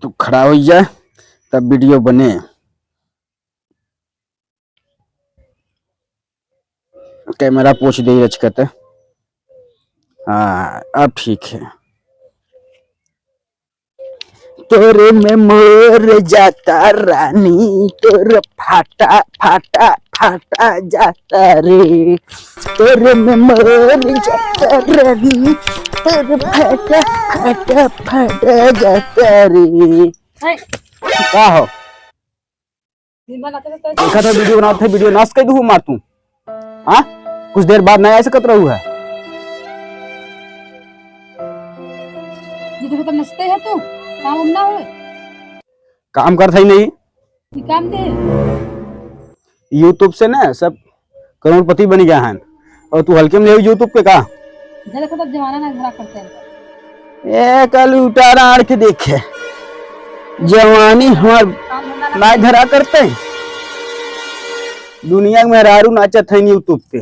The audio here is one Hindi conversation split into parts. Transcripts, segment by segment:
तो खड़ा हो जाए तब वीडियो बने। कैमरा पोछ दे रचकत। हाँ अब ठीक है। तोरे में मोर जाता रानी, तोर फाटा फाटा फाटा जाता रे। तोरे में मोर जाता रानी, तोर फाटा फाटा फाटा जाता रे। का हो देखा था वीडियो बनाते थे, वीडियो नाश कर दूँ मार तू। हाँ कुछ देर बाद नया ऐसे कत रहू है। तो नचते है तू काम ना हो काम करता ही नहीं। काम दे यूट्यूब से ना सब करोड़पति बन गया है और तू हल्के में ले यूट्यूब पे का। देखो तब जमाना ना घरा करते हैं। ए कल उतारा आड़ के देखे जवानी हमार ना धरा करते। दुनिया में रारू नाचत है यूट्यूब पे,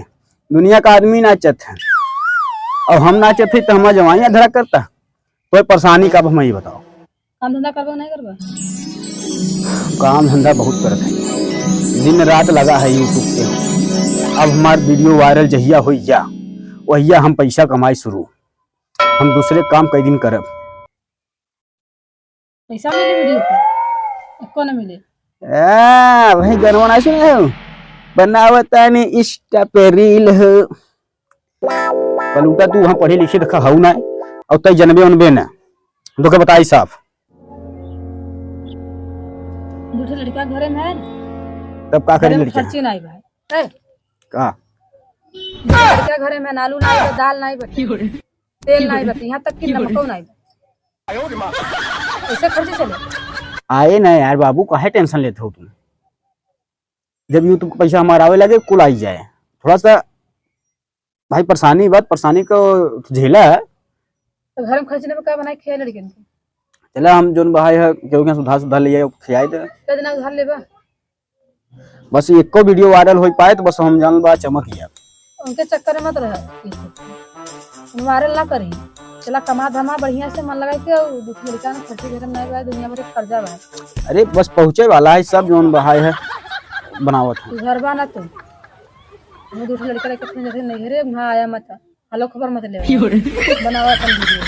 दुनिया का आदमी नाचत है और हम नाचत है तो हमारा जवानी धरा करता। कोई परेशानी का हमें बताओ। काम धंधा करबो नहीं करबो? काम धंधा बहुत करत है, दिन रात लगा है यूट्यूब पे। अब हमार वीडियो वायरल जहिया हो जा वहिया हम पैसा कमाई शुरू। हम दूसरे काम कई दिन करब। पैसा मिले वीडियो पे एको ना मिले। वही गनवा ना सुने हो बनावता ने इंस्टा पे रील हो। कलूटा तू वहां पढ़े लिखे देखा हूं ना और तय जनबे उनबे ना तो के बताई साफ। दूसरे लड़का घरे में है तब का करी लड़का खर्ची नहीं भाई ए का लड़का घरे में आलू नहीं बा, दाल नहीं बची, तेल नहीं बची, यहां तक कि नमक नहीं बा। ऐसे खर्चे चले आए ना यार बाबू काहे टेंशन लेते हो तुम। जब यूट्यूब का पैसा हमारा आवे लगे कुल आई जाए। थोड़ा सा भाई परेशानी बात परेशानी को झेला है तो घर में खर्चने में क्या बनाए खेल लड़के ने। चला हम जोन भाई है क्यों सुधार सुधार ले खियाई दे कितना उधार लेबा। बस एको वीडियो वायरल हो पाए तो बस हम जान बा चमक गया। उनके चक्कर में मत रह वायरल ना करी। चला कमा धमा बढ़िया से मन लगा के दूसरे लड़का ने खर्चे घर में नहीं बा, दुनिया में कर्जा बा। अरे बस पहुंचे वाला है सब जोन भाई है बनावत है। घर बा ना तू मैं दूसरे लड़का कितने जैसे नहीं रे वहां आया मत हेलो खबर मत ले बनावा अपन वीडियो।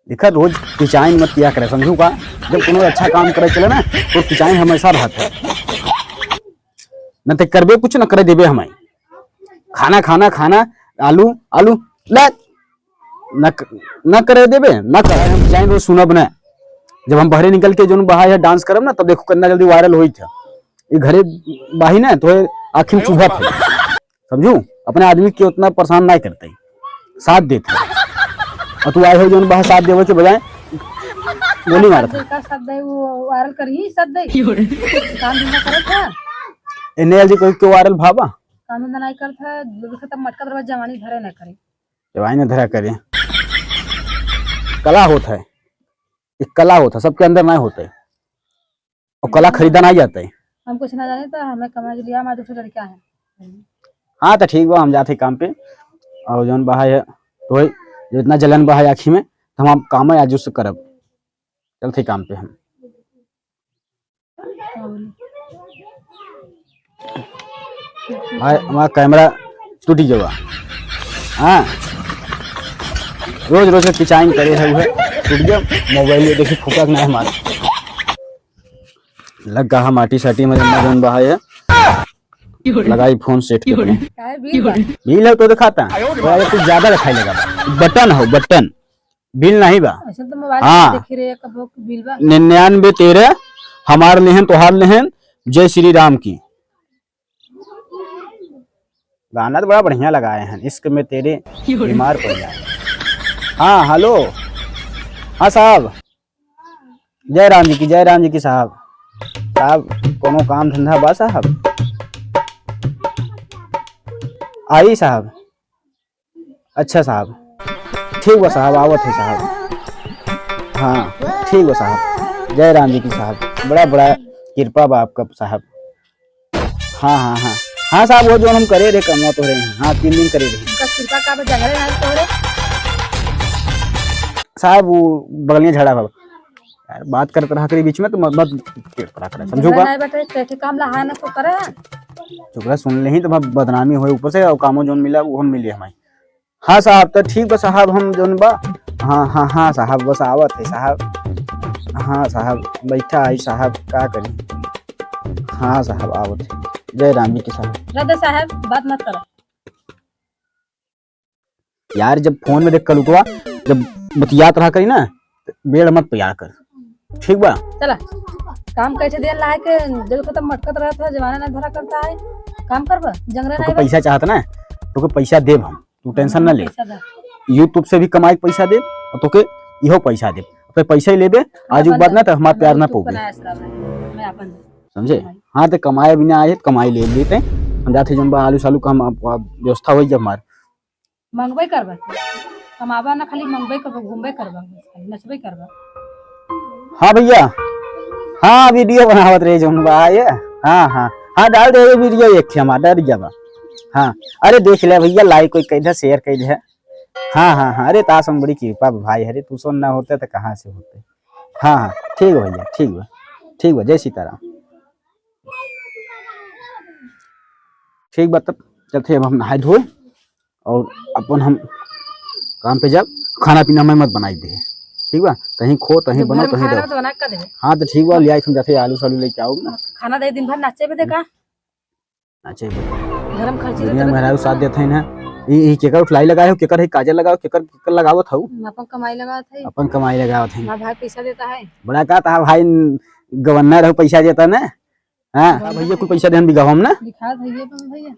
देखा रोज किचाइन मत किया करे समझू का। जब कोनो अच्छा काम करे चले ना तो किचाइन हमेशा रहता है न तो करबे कुछ न करे देबे। हमें खाना खाना खाना आलू आलू ले न करे देबे न करे। हम किचाइन रोज सुनब ना जब हम बहरे निकल के जो बाहर है डांस करब ना तब देखो कितना जल्दी वायरल हुई था। ये घरे बाही ना तो आखिर चूहा थे समझू। अपने आदमी के उतना परेशान नहीं करते साथ देते और तू आए हो जो बाहर साथ देवे के बजाय गोली मारता का साथ दे वो वायरल करी साथ दे काम धंधा करत था एने जी कोई क्यों वायरल भाबा काम धंधा नहीं करता देखा तब मटका दरवाजा जवानी धरे ना करे जवानी न धरा करे। कला होता है एक कला होता है सबके अंदर नहीं होता है और कला खरीदा नहीं जाता है। हम कुछ ना जाने तो हमें कमा लिया हमारे दूसरे लड़का है। हाँ तो ठीक बा हम जाते काम पे और जौन बहा है तो जो इतना जलन बहा है आखी में तो हम काम है आज उससे करब चलते काम पे हम। हमारा कैमरा टूट गया। हाँ रोज रोज किचाइन करे है वह टूट गया। मोबाइल देखिए फूका नहीं हमारा लग गया माटी साटी में जौन बहा है लगाई फोन सेट के बिल है तो दिखाता है कुछ ज्यादा रखा लेगा बटन हो बटन बिल नहीं बा। हाँ 9913 हमार लेहन तोहार लेहन जय श्री राम की। गाना तो बड़ा बढ़िया लगाए हैं इश्क में तेरे बीमार पड़ जाए। हाँ हेलो हाँ साहब जय राम जी की साहब कोनो काम धंधा बा साहब आई साहब। अच्छा साहब ठीक बा साहब आवत है साहब। हाँ ठीक बा साहब जय राम जी की साहब बड़ा बड़ा कृपा बा आपका साहब। हाँ हाँ हाँ हाँ साहब वो जो हम करे रहे कमवा तो रहे हैं। हाँ 3 दिन करे रहे साहब वो बगलियां झड़ा बाबा यार बात करते रहा करी बीच में तो मत मत पेट करा करे समझूगा नहीं बेटे पेटे काम ला ना तो करे चुकरा सुन ले ही तो बदनामी होए ऊपर से और कामो जोन मिला वो हम मिले हमारी। हाँ साहब तो ठीक बा साहब हम जोन बा हाँ साहब बस आवत है साहब। हाँ साहब बैठा है साहब का करी। हाँ साहब आवत है जय राम जी के साहब। रद साहब बात मत करो यार जब फोन में देख कर उठवा जब बतियात रहा करी ना बेड़ मत पिया कर ठीक बा। चला काम कैसे देर ला के जब खत्म मटकत रहा था जवाना ना धरा करता है काम करबा जंगरे तो नहीं पैसा चाहता ना तो पैसा देब हम तू टेंशन ना ले। पैसा दे यूट्यूब से भी कमाई पैसा दे और तोके इहो पैसा दे तो पैसा ही लेबे आज के बाद ना तो हमारा प्यार ना पोगे मैं अपन समझे। हाँ तो कमाए बिना आए कमाई ले लेते हम जाते जब आलू सालू का व्यवस्था हो जब हमार मंगबे करबा कमाबा ना खाली मंगबे करबा घूमबे करबा नचबे करबा। हाँ भैया हाँ वीडियो बनावत रहे जो भाई हाँ डाल दे वीडियो एक हमारा डर जाबा। हाँ अरे देख ले भैया लाइक कोई कह दे शेयर कह दे। हाँ अरे ताश हम बड़ी कृपा भाई अरे तू सुन ना होते तो कहाँ से होते। हाँ ठीक है भैया ठीक बा जय सीताराम। ठीक बा तब चलते अब हम नहाए धोए और अपन हम काम पे जब खाना पीना में मत बनाई दे ठीक बा कहीं खो कहीं बनो कहीं खाना तो बना कर दे। हाँ तो ठीक बा ले आई तुम जाते आलू सालू लेके आओ ना खाना दे दिन भर नाचे पे देखा अच्छा गरम खर्ची दुनिया में हराऊ साथ देते हैं ना ये केकर फ्लाई लगाए हो केकर है काजल लगाओ केकर लगावत हो अपन कमाई लगा था अपन कमाई लगावत है ना भाई पैसा देता है बड़ा का था भाई गवर्नर हो पैसा देता ना। हाँ भैया कोई पैसा देन बिगाव हम ना दिखा भैया तुम भैया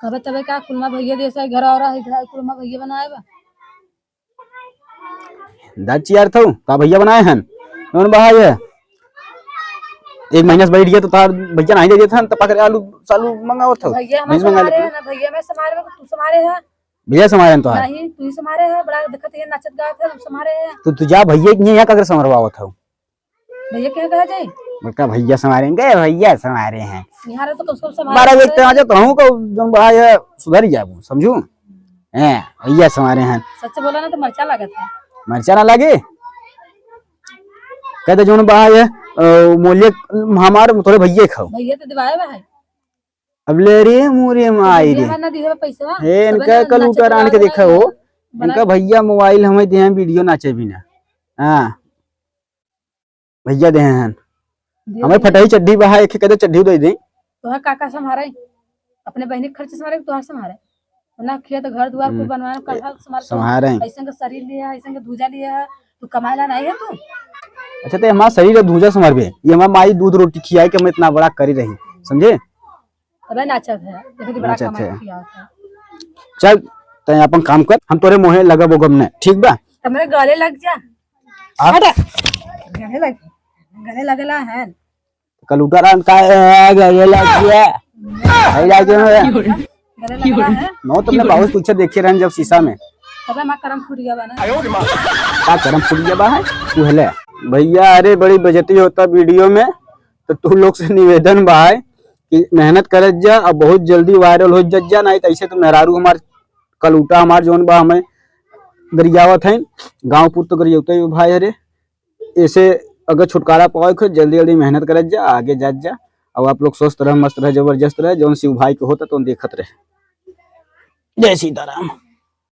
कबे तबे का कुलमा भैया जैसा घर और है कुलमा भैया बनाए बा दाची यार थो का भैया बनाए हैं कौन भाई है एक महीना से बैठ गया तो तार भैया नहीं दे देता हन तब आलू सालू मंगाओ था भैया हम समारे है ना भैया मैं समारे में तू समारे है भैया समारे तो नहीं तू ही समारे है बड़ा दिक्कत है नाचत गात है समारे है तो तू जा भैया के यहाँ का समरवावत हो भैया क्या कहा जाए बड़का भैया समारेंगे भैया समारे हैं यहाँ तो उसको समारे बारह देखते आ जाता हूँ को जो भाई है सुधर जाबू समझू हैं भैया समारे हैं सच बोला ना तो मरचा लगा था मरचा ना लगे कहते जो भाई है मोलिए हमारे थोड़े भैया खाओ भैया तो दिवाए बा है अब ले रे मोरे माई रे ना दिए पैसा हे इनका कल उतर आन के देखा हो इनका भैया मोबाइल हमें दे वीडियो नाचे बिना हाँ भैया दे हैं हमें फटाई चड्डी बहा एक कहते चड्डी दे दे तो है काका संभारे अपने बहनी के खर्च संभारे तो संभारे ना किया तो घर द्वार को बनवाना कहा संभारे ऐसा का शरीर लिया ऐसा का धूजा लिया तू कमाएला नहीं है तू। अच्छा तो हमारा शरीर धूजा संभारबे ये हमारा माई दूध रोटी खियाई के हम इतना बड़ा करी रही समझे अबे नाचत है देखो बड़ा कमाई किया था। चल तय अपन काम कर हम तोरे मोहे लगा बोगम ने ठीक बा हमरे गले लग जा हट गले लगला है कल उतारा का गले लग गया है जाके गले लगला है नो तुमने बहुत कुछ देखे रहन जब शीशा में अबे मां करम फूट गया बना का करम फूट गया बा है तू हेले भैया अरे बड़ी बेइज्जती होता वीडियो में तो तू लोग से निवेदन बा है कि मेहनत करत जा और बहुत जल्दी वायरल हो जा नहीं तो ऐसे तो मेहरारू हमार कल उठा हमार जोन बा हमें गरियावत है गाँव पुर तो गरियावत है भाई अरे ऐसे अगर छुटकारा पाओ खुद जल्दी जल्दी मेहनत करत जा आगे जा जा और आप लोग स्वस्थ रहे मस्त रहे जबरदस्त रहे जौन शिव भाई के होता तो देखत रहे। जय सीताराम।